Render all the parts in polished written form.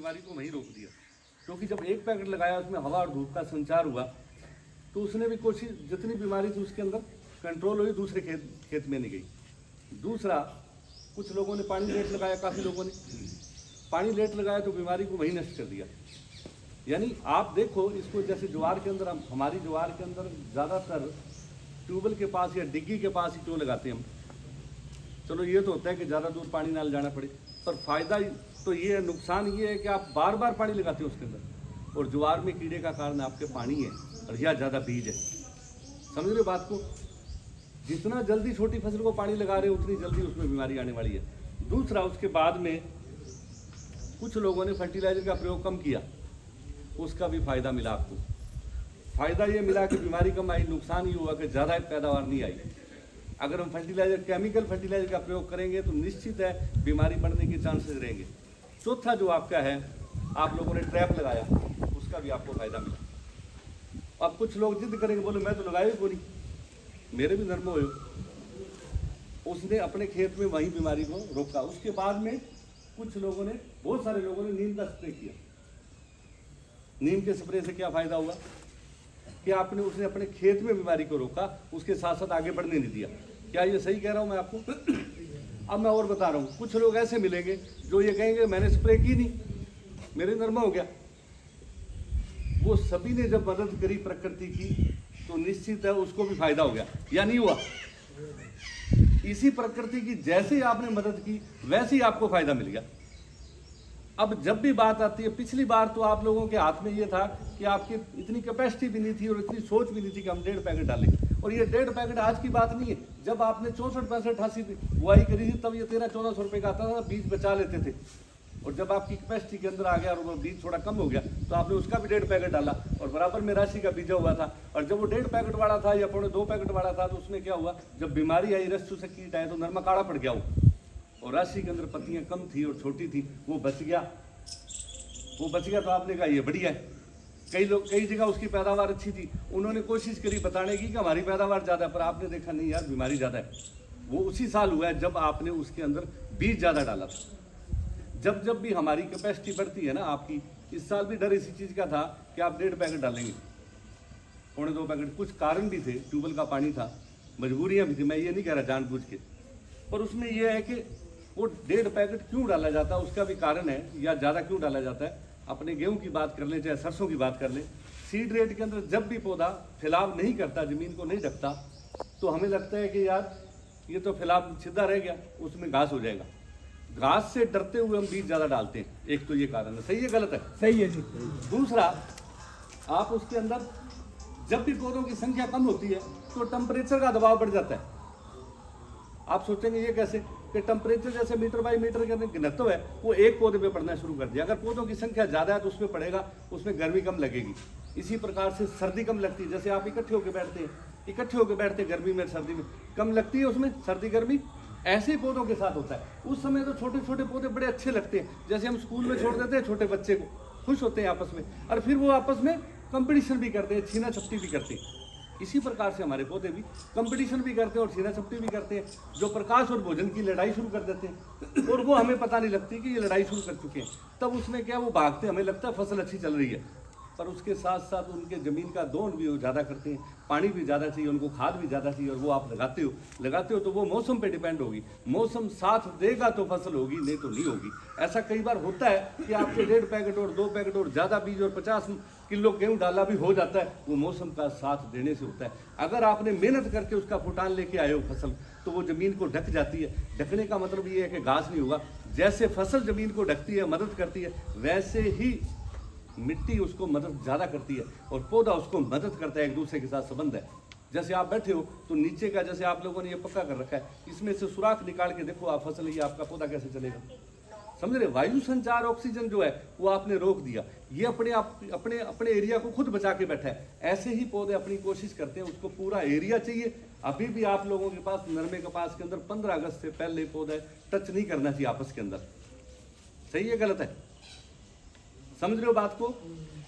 बीमारी को वहीं रोक दिया। क्योंकि जब एक पैकेट लगाया उसमें हवा और धूप का संचार हुआ तो उसने भी कोशिश, जितनी बीमारी थी उसके अंदर कंट्रोल हुई, दूसरे खेत में नहीं गई। दूसरा, कुछ लोगों ने पानी लेट लगाया, काफ़ी लोगों ने पानी लेट लगाया तो बीमारी को वहीं नष्ट कर दिया। यानी आप देखो इसको, जैसे ज्वार के अंदर, हमारी ज्वार के अंदर ज़्यादातर ट्यूबवेल के पास या डिग्गी के पास ही क्यों लगाते हैं हम? चलो ये तो होता है कि ज़्यादा दूर पानी ना ले जाना पड़े, पर फायदा तो ये है, नुकसान ये है कि आप बार बार पानी लगाते हो उसके अंदर, और ज्वार में कीड़े का कारण आपके पानी है और या ज़्यादा बीज है। समझ रहे हो बात को? जितना जल्दी छोटी फसल को पानी लगा रहे हो उतनी जल्दी उसमें बीमारी आने वाली है। दूसरा, उसके बाद में कुछ लोगों ने फर्टिलाइजर का प्रयोग कम किया, उसका भी फायदा मिला आपको। फायदा ये मिला कि बीमारी कम आई, नुकसान ये हुआ कि ज़्यादा पैदावार नहीं आई। अगर हम फर्टिलाइजर, केमिकल फर्टिलाइजर का प्रयोग करेंगे तो निश्चित है बीमारी बढ़ने के चांसेस रहेंगे। चौथा जो आपका है, आप लोगों ने ट्रैप लगाया, उसका भी आपको फायदा मिला। अब कुछ लोग जिद करेंगे, बोले मैं तो लगाया ही कोई नहीं, मेरे भी नर्म हुए। उसने अपने खेत में वही बीमारी को रोका। उसके बाद में कुछ लोगों ने, बहुत सारे लोगों ने नीम का स्प्रे किया। नीम के स्प्रे से क्या फायदा हुआ कि आपने, उसने अपने खेत में बीमारी को रोका, उसके साथ साथ आगे बढ़ने नहीं दिया। क्या ये सही कह रहा हूँ मैं आपको? अब मैं और बता रहा हूँ, कुछ लोग ऐसे मिलेंगे जो ये कहेंगे मैंने स्प्रे की नहीं, मेरे नरमा हो गया। वो सभी ने जब मदद करी प्रकृति की तो निश्चित है उसको भी फायदा हो गया, या नहीं हुआ? इसी प्रकृति की जैसे ही आपने मदद की वैसे ही आपको फायदा मिल गया। अब जब भी बात आती है, पिछली बार तो आप लोगों के हाथ में ये था कि आपकी इतनी कैपेसिटी भी नहीं थी और इतनी सोच भी नहीं थी कि हम 1.5 पैकेट डालें, और ये 1.5 पैकेट आज की बात नहीं है। जब आपने 64, 65, 88 बुआई करी थी तब ये 1300-1400 रुपये का आता था, बीज बचा लेते थे। और जब आपकी कैपेसिटी के अंदर आ गया और वो बीज थोड़ा कम हो गया तो आपने उसका भी 1.5 पैकेट डाला और बराबर में राशि का बीजा हुआ था। और जब वो 1.5 पैकेट वाला था या 2 पैकेट वाला था तो उसमें क्या हुआ, जब बीमारी आई, रस चूसक कीट आए तो नरमा काड़ा पड़ गया वो, और राशि के अंदर पत्तियां कम थी और छोटी थी, वो बच गया। वो बच गया तो आपने कहा ये बढ़िया है। कई लोग, कई जगह उसकी पैदावार अच्छी थी, उन्होंने कोशिश करी बताने की कि हमारी पैदावार ज़्यादा है, पर आपने देखा नहीं यार बीमारी ज़्यादा है। वो उसी साल हुआ है जब आपने उसके अंदर बीज ज़्यादा डाला था। जब जब भी हमारी कैपेसिटी बढ़ती है ना आपकी, इस साल भी डर इसी चीज़ का था कि आप 1.5 पैकेट डालेंगे, 2.25 पैकेट। कुछ कारण भी थे, ट्यूबवेल का पानी था, मजबूरियाँ भी थी, मैं ये नहीं कह रहा जानबूझ के, पर उसमें यह है कि वो 1.5 पैकेट क्यों डाला जाता है उसका भी कारण है, या ज़्यादा क्यों डाला जाता है। अपने गेहूं की बात कर लें, चाहे सरसों की बात कर लें, सीड रेट के अंदर जब भी पौधा फैलाव नहीं करता, ज़मीन को नहीं ढकता, तो हमें लगता है कि यार ये तो फैलाव सीधा रह गया, उसमें घास हो जाएगा। घास से डरते हुए हम बीज ज़्यादा डालते हैं, एक तो ये कारण है। सही है गलत है? सही है जी। दूसरा, आप उसके अंदर जब भी पौधों की संख्या कम होती है तो टेम्परेचर का दबाव बढ़ जाता है। आप सोचेंगे ये कैसे, कि टेम्परेचर जैसे मीटर बाई मीटर के घनत्व है वो एक पौधे पे पड़ना शुरू कर दिया। अगर पौधों की संख्या ज़्यादा है तो उसमें पड़ेगा, उसमें गर्मी कम लगेगी। इसी प्रकार से सर्दी कम लगती है, जैसे आप इकट्ठे होकर बैठते हैं गर्मी में, सर्दी में कम लगती है उसमें सर्दी गर्मी। ऐसे ही पौधों के साथ होता है। उस समय तो छोटे छोटे पौधे बड़े अच्छे लगते हैं, जैसे हम स्कूल में छोड़ देते हैं छोटे बच्चे को, खुश होते हैं आपस में, और फिर वो आपस में कंपटीशन भी करते हैं, छीना छपटी भी करते हैं। इसी प्रकार से हमारे पौधे भी कंपटीशन भी करते हैं और छीना छपटी भी करते हैं, जो प्रकाश और भोजन की लड़ाई शुरू कर देते हैं, और वो हमें पता नहीं लगती कि ये लड़ाई शुरू कर चुके हैं। तब उसमें क्या, वो भागते, हमें लगता है फसल अच्छी चल रही है, पर उसके साथ साथ उनके ज़मीन का दोहन भी वो ज़्यादा करते हैं, पानी भी ज़्यादा चाहिए, उनको खाद भी ज़्यादा चाहिए, और वो आप लगाते हो तो वो मौसम पे डिपेंड होगी। मौसम साथ देगा तो फसल होगी, नहीं तो नहीं होगी। ऐसा कई बार होता है कि आपके 1.5 पैकेट और 2 पैकेट और ज़्यादा बीज और 50 किलो गेहूँ डाला भी हो जाता है, वो मौसम का साथ देने से होता है। अगर आपने मेहनत करके उसका फुटान लेके आए हो फसल, तो वो ज़मीन को ढक जाती है। ढकने का मतलब ये है कि घास नहीं होगा। जैसे फसल ज़मीन को ढकती है, मदद करती है, वैसे ही मिट्टी उसको मदद ज़्यादा करती है और पौधा उसको मदद करता है। एक दूसरे के साथ संबंध है। जैसे आप बैठे हो तो नीचे का, जैसे आप लोगों ने ये पक्का कर रखा है, इसमें से सुराख निकाल के देखो आप फसल, ये आपका पौधा कैसे चलेगा? समझ रहे? वायु संचार, ऑक्सीजन जो है वो आपने रोक दिया। ये अपने एरिया को खुद बचा के बैठा है। ऐसे ही पौधे अपनी कोशिश करते हैं, उसको पूरा एरिया चाहिए। अभी भी आप लोगों के पास नरमे कपास के अंदर 15 अगस्त से पहले पौधे टच नहीं करना चाहिए आपस के अंदर। सही है गलत है? समझ रहे हो बात को?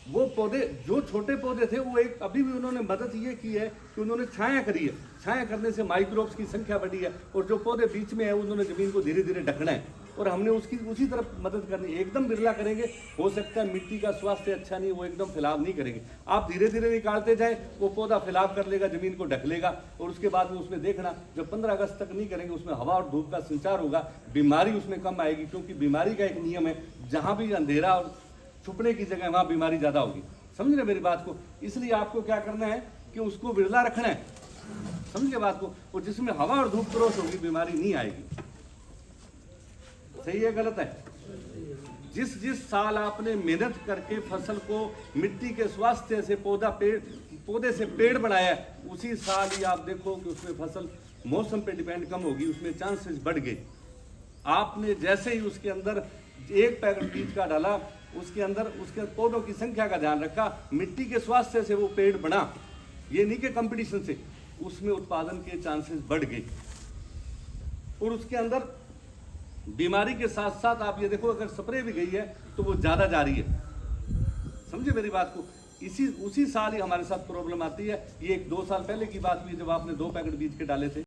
वो पौधे जो छोटे पौधे थे वो एक, अभी भी उन्होंने मदद ये की है कि उन्होंने छाया करी है। छाया करने से माइक्रोब्स की संख्या बढ़ी है, और जो पौधे बीच में है उन्होंने जमीन को धीरे धीरे ढकना है। और हमने उसकी उसी तरफ मदद करनी। एकदम बिरला करेंगे, हो सकता है मिट्टी का स्वास्थ्य अच्छा नहीं, वो एकदम फैलाव नहीं करेंगे। आप धीरे धीरे निकालते जाए, वो पौधा फैलाव कर लेगा, जमीन को ढक लेगा, और उसके बाद में उसमें देखना जब 15 अगस्त तक नहीं करेंगे, उसमें हवा और धूप का संचार होगा, बीमारी उसमें कम आएगी। क्योंकि बीमारी का एक नियम है, जहाँ भी अंधेरा और छुपने की जगह वहाँ बीमारी ज़्यादा होगी। समझ रहे मेरी बात को? इसलिए आपको क्या करना है कि उसको बिरला रखना है, समझिए बात को, और जिसमें हवा और धूप क्रॉस होगी बीमारी नहीं आएगी। सही है गलत है? जिस जिस साल आपने मेहनत करके फसल को मिट्टी के स्वास्थ्य से पौधे से पेड़ बनाया, उसी साल ही आप देखो कि उसमें फसल मौसम पे डिपेंड कम होगी, उसमें चांसेस बढ़ गए। आपने जैसे ही उसके अंदर एक पैकेट बीज का डाला, उसके अंदर उसके पौधों की संख्या का ध्यान रखा, मिट्टी के स्वास्थ्य से वो पेड़ बना, ये नहीं कि कंपटीशन से, उसमें उत्पादन के चांसेस बढ़ गए। और उसके अंदर बीमारी के साथ साथ आप ये देखो, अगर स्प्रे भी गई है तो वो ज़्यादा जा रही है। समझे मेरी बात को? उसी साल ही हमारे साथ प्रॉब्लम आती है। ये 1-2 साल पहले की बात हुई जब आपने 2 पैकेट बीज के डाले थे।